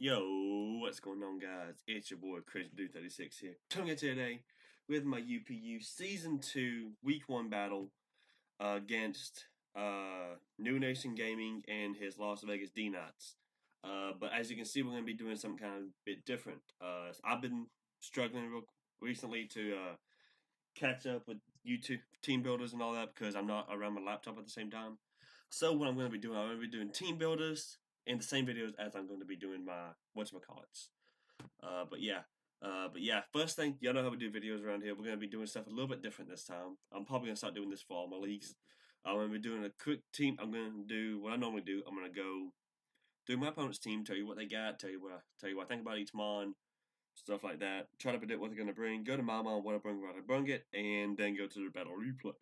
Yo, what's going on, guys? It's your boy Chris36 here. Coming at you today with my UPU Season 2 Week 1 battle against New Nation Gaming and his Las Vegas D-Nites. But as you can see, we're going to be doing something kind of bit different. I've been struggling recently to catch up with YouTube team builders and all that because I'm not around my laptop at the same time. So what I'm going to be doing, I'm going to be doing team builders in the same videos as I'm going to be doing my whatchamacallits. But yeah, first thing, y'all know how we do videos around here. We're going to be doing stuff a little bit different this time. I'm probably going to start doing this for all my leagues. I'm going to be doing a quick team. I'm going to do what I normally do. I'm going to go through my opponent's team, tell you what they got, tell you what I think about each mon, stuff like that. Try to predict what they're going to bring. Go to my mon, what I bring it, and then go to the battle replay.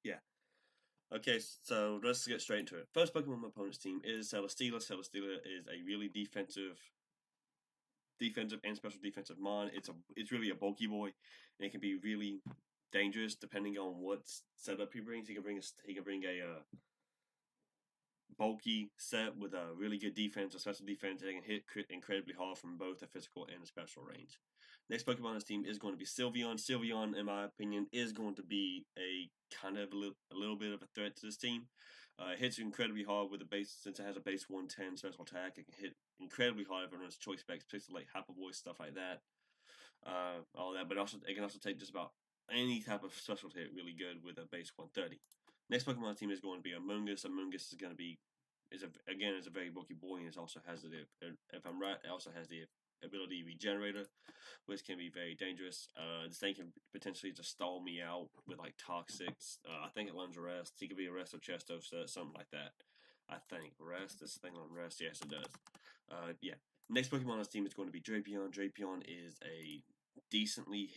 Yeah. Okay, so let's get straight into it. First Pokemon on my opponent's team is Celesteela. Celesteela is a really defensive and special defensive mon. It's really a bulky boy, and it can be really dangerous depending on what setup he brings. He can bring a bulky set with a really good defense, a special defense that can hit incredibly hard from both a physical and a special range. Next Pokemon on this team is going to be Sylveon. Sylveon, in my opinion, is going to be a kind of a little bit of a threat to this team. It hits incredibly hard with a base, since it has a base 110 special attack. It can hit incredibly hard if it runs choice specs, like Hyper Voice, stuff like that. All that, but also it can also take just about any type of special hit really good with a base 130. Next Pokemon team is going to be Amoonguss. Amoonguss is going to be is a very bulky boy, and it also has if I'm right, it also has the ability Regenerator, which can be very dangerous. This thing can potentially just stall me out with like Toxics. I think it learns Rest. He could be a Rest or Chesto set, something like that. I think Rest. This thing on Rest. Yes, it does. Yeah. Next Pokemon on this team is going to be Drapion. Drapion is a decently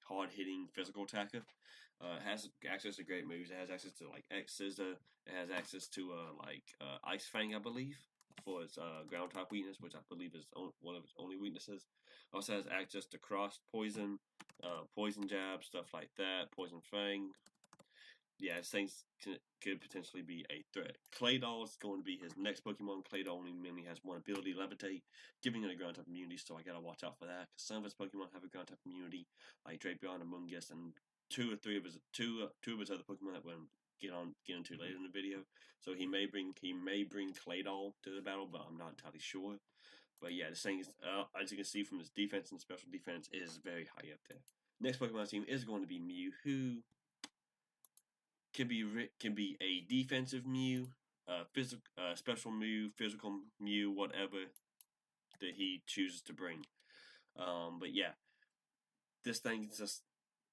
hard-hitting physical attacker. It has access to great moves. It has access to like X Scissor. It has access to Ice Fang, I believe, for its ground type weakness, which I believe is one of its only weaknesses. Also has access to Cross Poison, Poison Jab, stuff like that. Poison Fang. Yeah, things could potentially be a threat. Claydol is going to be his next Pokemon. Claydol only has one ability, Levitate, giving it a ground type immunity, so I gotta watch out for that. Because some of his Pokemon have a ground type immunity, like Drapion and Amoonguss, and two of his other Pokemon that we'll get into later in the video. So he may bring Claydol to the battle, but I'm not entirely sure. But yeah, this thing is, as you can see from his defense and special defense, is very high up there. Next Pokemon team is going to be Mew, who can be a defensive Mew, special Mew, physical Mew, whatever that he chooses to bring. But yeah, this thing is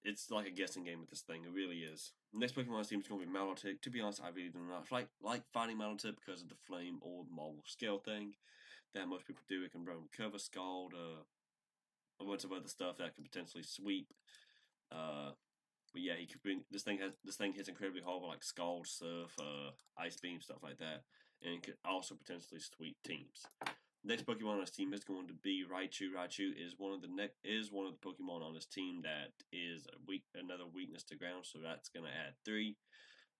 it's like a guessing game with this thing. It really is. Next Pokemon team is going to be Milotic. To be honest, I really do not like fighting Milotic because of the Flame or Marble Scale thing that most people do. It can run Cover, Scald, a bunch of other stuff that could potentially sweep. But yeah, he could bring this thing hits incredibly hard with like Scald, Surf, Ice Beam, stuff like that, and it could also potentially sweep teams. Next Pokemon on this team is going to be Raichu. Raichu is one of the Pokemon on this team that is another weakness to ground, so that's gonna add 3.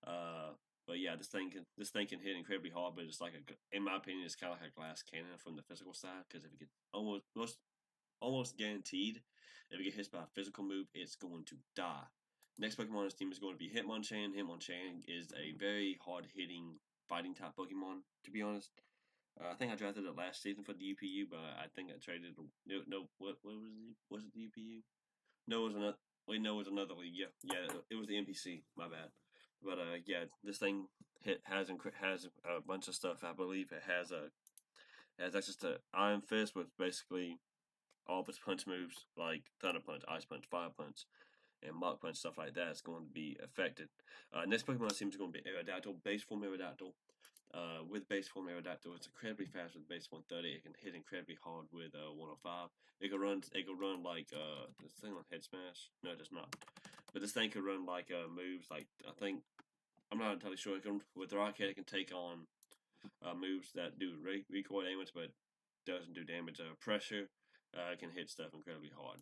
But yeah, this thing can hit incredibly hard, but it's in my opinion, it's kind of like a glass cannon from the physical side, because if it gets almost guaranteed, if it gets hit by a physical move, it's going to die. Next Pokemon on this team is going to be Hitmonchan. Hitmonchan is a very hard-hitting fighting type Pokemon, to be honest. I think I drafted it last season for the UPU, but I think I traded. No, what was it? Was it the UPU? No, it was another. Wait, no, it was another league. Yeah, it was the NPC. My bad. But yeah, this thing has a bunch of stuff. I believe it has access to Iron Fist with basically all of its punch moves, like Thunder Punch, Ice Punch, Fire Punch, and Mach Punch, stuff like that, is going to be affected. Next Pokemon team is going to be Aerodactyl, base form Aerodactyl. With base form Aerodactyl, it's incredibly fast with base 130. It can hit incredibly hard with 105. It can run like this thing like Head Smash. No, it does not. But this thing can run like moves like I'm not entirely sure. With Rocket, it can take on moves that do recoil damage, but doesn't do damage. Pressure. Can hit stuff incredibly hard.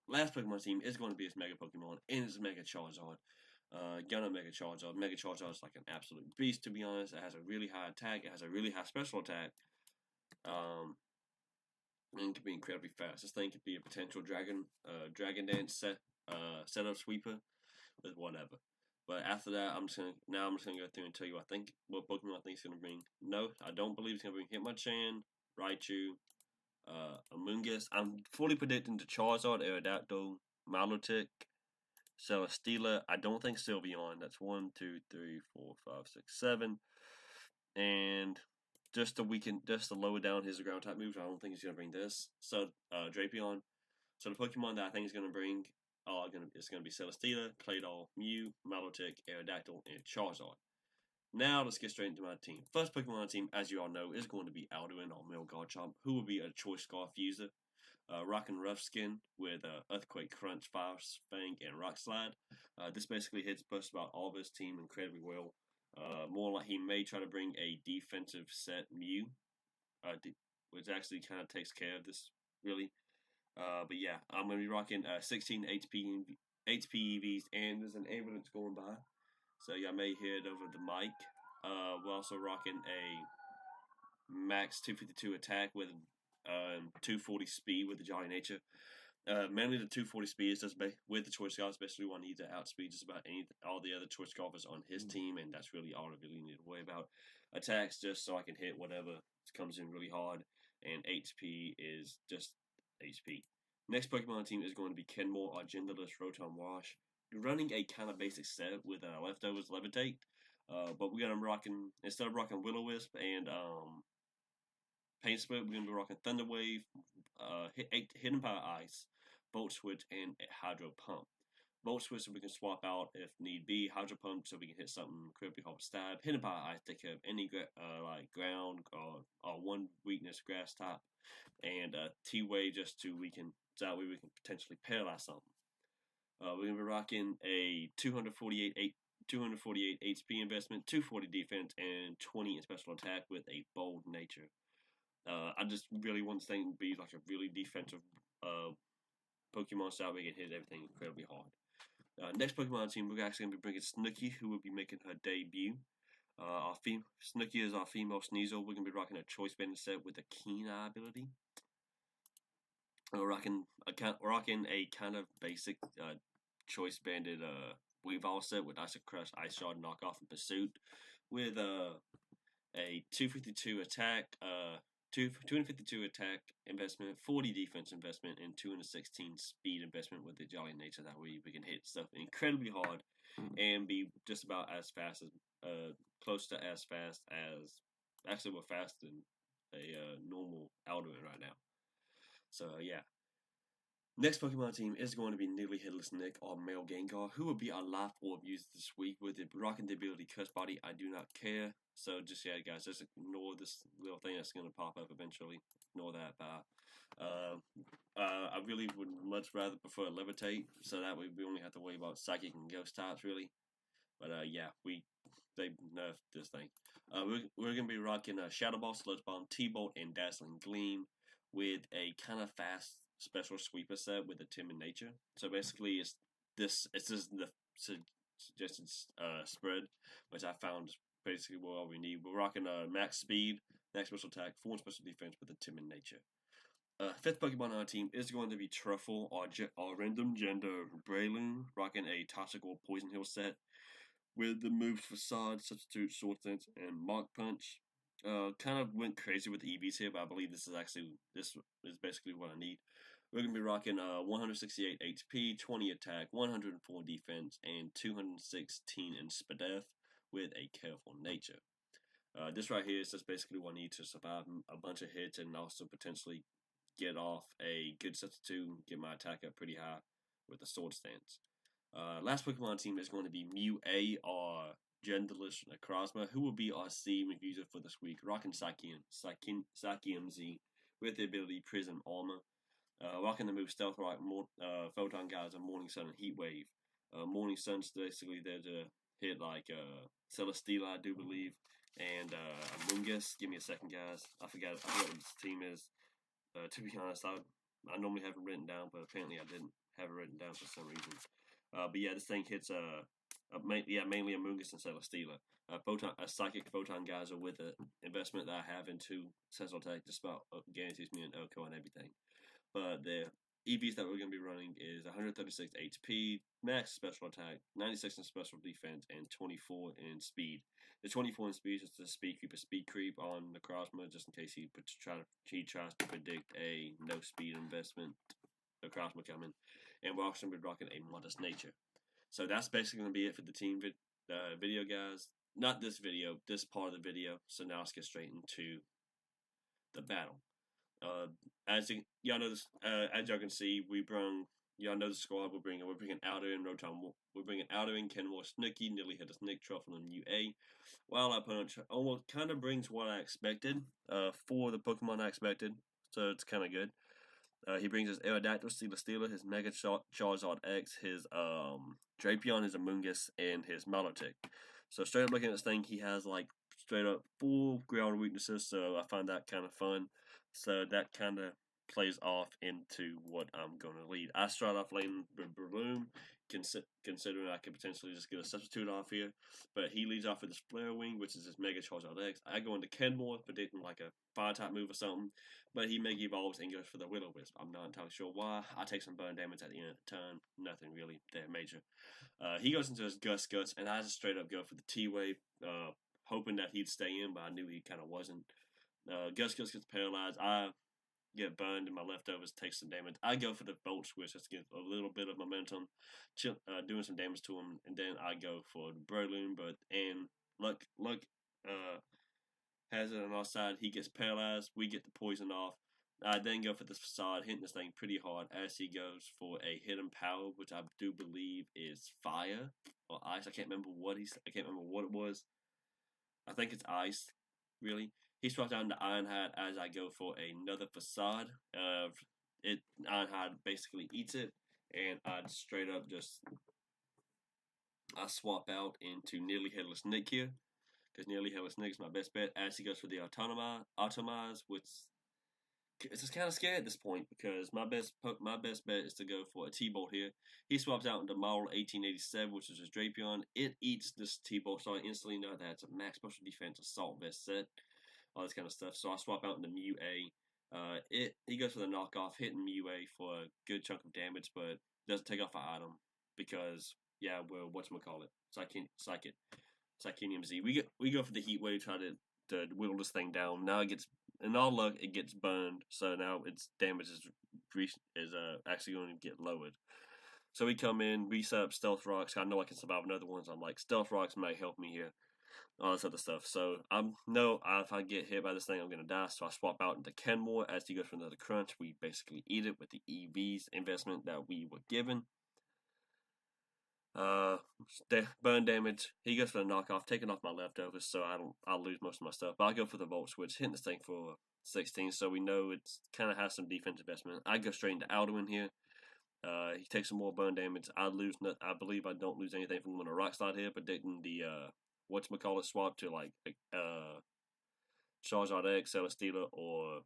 Last Pokemon team is going to be its Mega Pokemon, and it's Mega Charizard. Gunna Mega Charizard. Mega Charizard is like an absolute beast, to be honest. It has a really high attack. It has a really high special attack. And can be incredibly fast. This thing could be a potential dragon dance setup sweeper with whatever. But after that, I'm just gonna go through and tell you what Pokemon I think is gonna bring. No, I don't believe it's gonna bring Hitmonchan, Raichu, Amoonguss. I'm fully predicting the Charizard, Aerodactyl, Milotic, Celesteela. I don't think Sylveon. That's 1, 2, 3, 4, 5, 6, 7. And just to lower down his ground type moves, I don't think he's gonna bring this. So Drapion. So the Pokemon that I think is gonna bring it's gonna be Celesteela, Claydol, Mew, Milotic, Aerodactyl, and Charizard. Now let's get straight into my team. First Pokemon on the team, as you all know, is going to be Alduin or Male Garchomp, who will be a Choice Scarf user. Rockin' Rough Skin with Earthquake Crunch, Fire Fang, and Rock Slide. This basically hits just about all of his team incredibly well. More like he may try to bring a defensive set Mew, which actually kind of takes care of this, really. But yeah, I'm going to be rocking 16 HP EVs, and there's an ambulance going by, so y'all may hear it over the mic. We're also rocking a max 252 attack with 240 speed with the Jolly Nature. Mainly the 240 speed is just with the choice golf, especially when he needs to outspeed just about all the other choice golfers on his team, and that's really all I really need to worry about. Attacks just so I can hit whatever comes in really hard, and HP is just HP. Next Pokemon on the team is going to be Kenmore, our genderless Rotom Wash. Running a kind of basic set with leftovers Levitate, but we're gonna rocking instead of rocking Will-O-Wisp and Paint Split, we're gonna be rocking Thunder Wave, Hidden Power Ice, Volt Switch, and Hydro Pump. Volt Switch so we can swap out if need be. Hydro Pump so we can hit something incredibly hard stab. Hidden Power Ice take care of any like ground or one weakness grass type, and T-Wave just so that way we can potentially paralyze something. We're gonna be rocking a 248 HP investment, 240 defense, and 20 in special attack with a bold nature. I just really want this thing to be like a really defensive Pokemon style where you can hit everything incredibly hard. Next Pokemon team, we're actually going to be bringing Snooki, who will be making her debut. Snooki is our female Sneasel. We're going to be rocking a Choice Banded set with a Keen Eye ability. We're rocking a kind of basic Choice Banded Weavile set with Ice Crush, Ice Shard, Knockoff, and Pursuit with a 252 attack, 252 attack investment, 40 defense investment, and 216 speed investment with the Jolly Nature. That way we can hit stuff incredibly hard and be just about as fast as, close to as fast as, actually we're faster than a normal Alduin right now. So yeah. Next Pokemon team is going to be Nearly Headless Nick, or Male Gengar, who will be our life orb user this week with it rocking the ability Cuss Body. I do not care. So just yeah, guys, just ignore this little thing that's going to pop up eventually. Ignore that. I really would much rather prefer Levitate, so that way we only have to worry about Psychic and Ghost types really. But yeah, they nerfed this thing. We're going to be rocking Shadow Ball, Sludge Bomb, T-Bolt, and Dazzling Gleam with a kind of fast special sweeper set with a timid nature. So basically, it's just the suggested spread, which I found is basically what all we need. We're rocking max speed, max special attack, 4 special defense with a timid nature. Fifth Pokemon on our team is going to be Truffle, our random gender Breloom, rocking a Toxical Poison Hill set with the moves Facade, Substitute, Sword Dance, and Mach Punch. Kind of went crazy with the EVs here, but I believe this is basically what I need. We're going to be rocking 168 HP, 20 attack, 104 defense, and 216 in Spadef with a careful nature. This right here is just basically what I need to survive a bunch of hits and also potentially get off a good substitute and get my attack up pretty high with the Sword Stance. Last Pokemon team is going to be Mew A, or genderless Necrozma, who will be our C user for this week, rocking Psychium Z with the ability Prism Armor. Rocking the move Stealth Rock, Photon Geyser, Morning Sun, and Heat Wave. Morning Sun's basically there to hit like Celesteela, I do believe, and Amoonguss. Give me a second, guys. I forgot what this team is. To be honest, I normally have it written down, but apparently I didn't have it written down for some reason. But yeah, this thing hits mainly Amoonguss and Celesteela. Psychic Photon Geyser with an investment that I have into Cecil Tech just about guarantees me an Oko and everything. But the EVs that we're going to be running is 136 HP, max special attack, 96 in special defense, and 24 in speed. The 24 in speed is just a speed creep on the Necrozma, just in case he tries to predict a no speed investment, Necrozma coming. And we're also going to be rocking a Modest Nature. So that's basically going to be it for the team video, guys. Not this video, this part of the video. So now let's get straight into the battle. As y'all know, as y'all can see, y'all know the squad. We're bringing Aldo Rotom. We're bringing Aldo Kenmore, Snooky, Nearly Hit us Nick Truffle, and UA. While our opponent almost kind of brings what I expected for the Pokemon I expected, so it's kind of good. He brings his Aerodactyl, Steeler, his Mega Charizard X, his Drapion, his Amoonguss, and his Milotic. So straight up looking at this thing, he has like straight up full ground weaknesses, so I find that kind of fun. So that kind of plays off into what I'm going to lead. I start off laying Bloom, considering I could potentially just get a substitute off here. But he leads off with his Flare Wing, which is his Mega Charizard X. I go into Kenmore, predicting like a Fire-type move or something. But he Mega Evolves and goes for the Will-O-Wisp. I'm not entirely sure why. I take some burn damage at the end of the turn. Nothing really that major. He goes into his Guts, and I just straight up go for the T-Wave, hoping that he'd stay in, but I knew he kind of wasn't. Gus gets paralyzed. I get burned, and my leftovers take some damage. I go for the Volt Switch just to get a little bit of momentum, doing some damage to him, and then I go for the Breloom. Luck has it on our side. He gets paralyzed. We get the poison off. I then go for this Facade, hitting this thing pretty hard as he goes for a Hidden Power, which I do believe is Fire or Ice. I can't remember what it was. I think it's Ice, really. He swaps down to Ironhide as I go for another Facade. Ironhide basically eats it, and I straight up I swap out into Nearly Headless Nick here, because Nearly Headless Nick is my best bet as he goes for the Automize, which it's just kind of scary at this point because my best bet is to go for a T-Bolt here. He swaps out into Model 1887, which is his Drapion. It eats this T-Bolt, so I instantly know that it's a max special defense assault vest set, all this kind of stuff. So I swap out into Mew A. He goes for the knockoff, hitting Mew A for a good chunk of damage, but doesn't take off an item because we're whatchamacallit, Psychonium Z. We go for the Heat Wave, try to whittle this thing down. Now it gets, in all luck, it gets burned. So now its damage is actually going to get lowered. So we come in, we set up Stealth Rocks. I know I can survive another one, so I'm like, Stealth Rocks might help me here. All this other stuff. So if I get hit by this thing, I'm gonna die. So I swap out into Kenmore as he goes for another Crunch. We basically eat it with the EV's investment that we were given. Burn damage. He goes for the knockoff, taking off my leftovers, so I'll lose most of my stuff. But I go for the Volt Switch, hitting this thing for 16, so we know it's kind of has some defense investment. I go straight into Alduin here. He takes some more burn damage. I believe I don't lose anything from when a Rock Slide here, predicting the swap to like Charizard X, Celesteela, or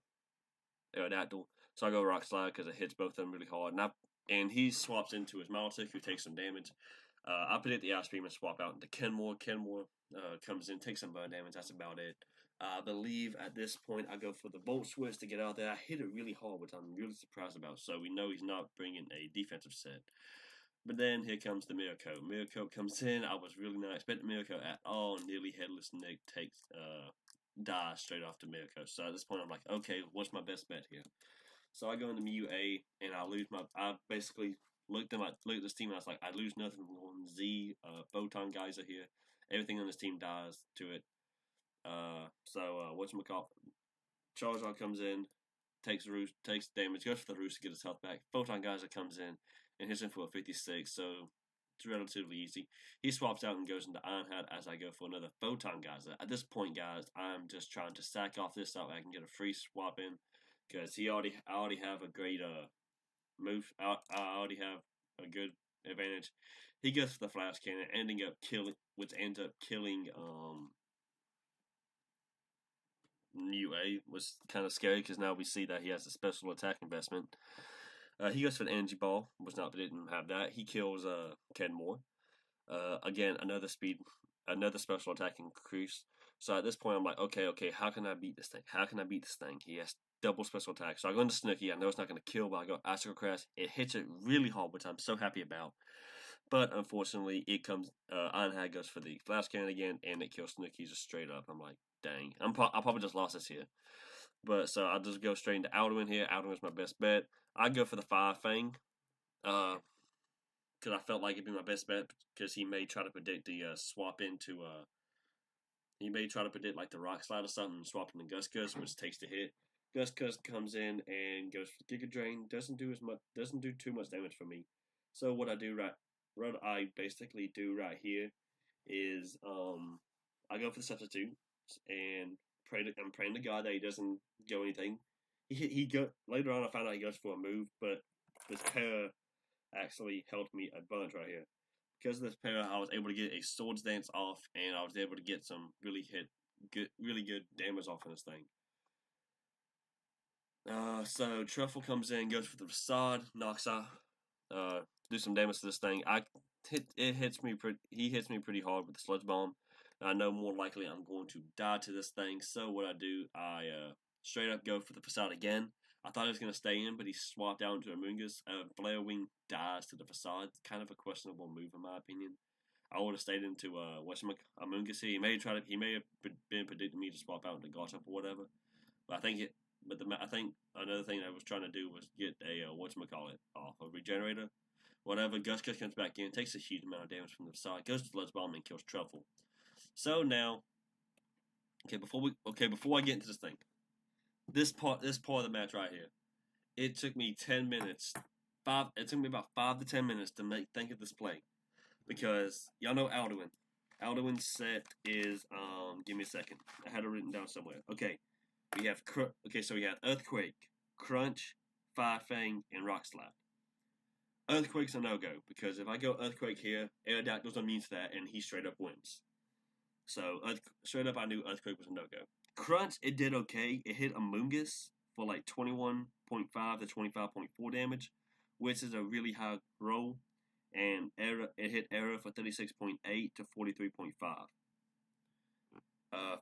Aerodactyl. So I go Rock Slide because it hits both of them really hard, and he swaps into his Milotic, who takes some damage. I predict the Ice Beam and swap out into Kenmore. Kenmore comes in, takes some burn damage. That's about it. I believe at this point I go for the Volt Switch to get out there. I hit it really hard, which I'm really surprised about. So we know he's not bringing a defensive set. But then here comes the Miracle. Miracle comes in. I was really not expecting Miracle at all. Nearly Headless Nick dies straight off to Miracle. So at this point I'm like, okay, what's my best bet here? So I go into Mew A and I basically looked at this team and I was like, I lose nothing on Z, Photon Geyser here. Everything on this team dies to it. Charizard comes in, takes damage, goes for the Roost to get his health back. Photon Geyser comes in and hits him for a 56, so it's relatively easy. He swaps out and goes into Ironhide as I go for another Photon Geyser. At this point, guys, I'm just trying to sack off this so I can get a free swap in, because I already have a great move. I already have a good advantage. He goes for the Flash Cannon, which ends up killing Mew A. Was kind of scary because now we see that he has a special attack investment. He goes for the Energy Ball, didn't have that. He kills Kenmore. Again, another special attack increase. So at this point, I'm like, okay, how can I beat this thing? How can I beat this thing? He has double special attack. So I go into Snooki. I know it's not going to kill, but I go Icicle Crest. It hits it really hard, which I'm so happy about. But unfortunately, it comes. Ironhide goes for the Flash Cannon again, and it kills Snooki just straight up. I'm like, dang. I probably just lost this here. But so I'll just go straight into Alduin here. Alduin's my best bet. I go for the Fire Fang. Because I felt like it'd be my best bet because he may try to predict the swap into he may try to predict like the Rock Slide or something and swap into Gus, which takes the hit. Gus comes in and goes for Giga Drain. Doesn't do too much damage for me. So what I basically do right here is I go for the substitute and I'm praying to God that he doesn't go anything. Later on I found out he goes for a move, but this pair actually helped me a bunch right here. Because of this pair, I was able to get a Swords Dance off, and I was able to get some really good damage off of this thing. So Truffle comes in, goes for the Facade, knocks out, do some damage to this thing. He hits me pretty hard with the Sludge Bomb. I know more likely I'm going to die to this thing. So what I do, I straight up go for the Facade again. I thought he was going to stay in, but he swapped out into Amoonguss. Flare Wing dies to the Facade. Kind of a questionable move in my opinion. I would have stayed into Amoonguss here. He may have been predicting me to swap out into Gossip or whatever. But I think another thing I was trying to do was get a off a regenerator. Whatever. Gus comes back in, takes a huge amount of damage from the Facade, goes to Sludge Bomb and kills Truffle. So now, before I get into this thing. This part of the match right here, it took me 10 minutes. It took me about 5 to 10 minutes to think of this play, because y'all know Alduin. Alduin's set is give me a second. I had it written down somewhere. Okay, we have Earthquake, Crunch, Fire Fang, and Rock Slide. Earthquake's a no-go because if I go Earthquake here, Aerodactyl's immune to that, and he straight up wins. So straight up, I knew Earthquake was a no-go. Crunch, it did okay. It hit Amoonguss for like 21.5 to 25.4 damage, which is a really high roll. And it hit Arrow for 36.8 to 43.5.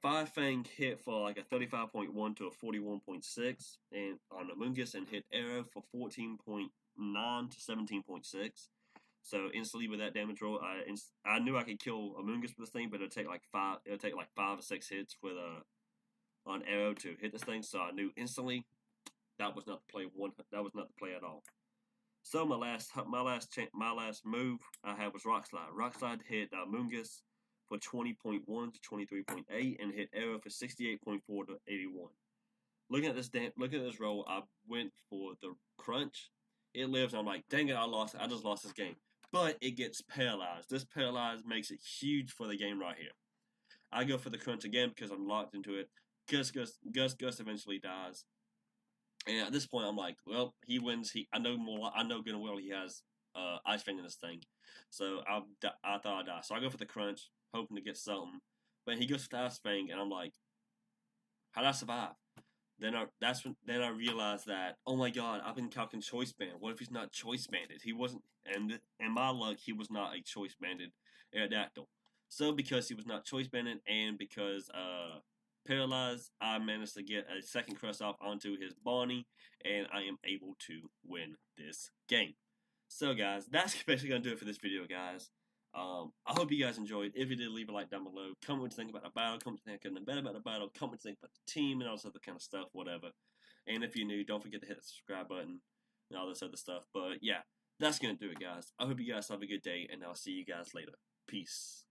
Fire Fang hit for like a 35.1 to a 41.6 and on Amoonguss, and hit Arrow for 14.9 to 17.6. So instantly with that damage roll, I knew I could kill Amoonguss with this thing, but it'll take like 5 to 6 hits with on Arrow to hit this thing. So I knew instantly that was not the play. That was not the play at all. So my last move I had was Rock Slide. Rock Slide hit Amoonguss for 20.1 to 23.8 and hit Arrow for 68.4 to 81. Looking at this roll, I went for the Crunch. It lives. I'm like, dang it, I just lost this game. But it gets paralyzed. This paralyzed makes it huge for the game right here. I go for the Crunch again because I'm locked into it. Gus eventually dies. And at this point, I'm like, well, he wins. I know good and well he has Ice Fang in this thing. So I thought I'd die. So I go for the Crunch, hoping to get something. But he goes for the Ice Fang, and I'm like, how'd I survive? Then I realized that, oh my god, I've been calculating choice band. What if he's not choice banded? He wasn't, and in my luck, he was not a choice banded Aerodactyl. So because he was not choice banded, and because paralyzed, I managed to get a second crust off onto his Bonnie, and I am able to win this game. So guys, that's basically gonna do it for this video, guys. I hope you guys enjoyed. If you did, leave a like down below. Comment what you think about the battle. Comment what you think I could have done better about the battle. Comment what you think about the team and all this other kind of stuff, whatever. And if you're new, don't forget to hit the subscribe button and all this other stuff. But yeah, that's going to do it, guys. I hope you guys have a good day, and I'll see you guys later. Peace.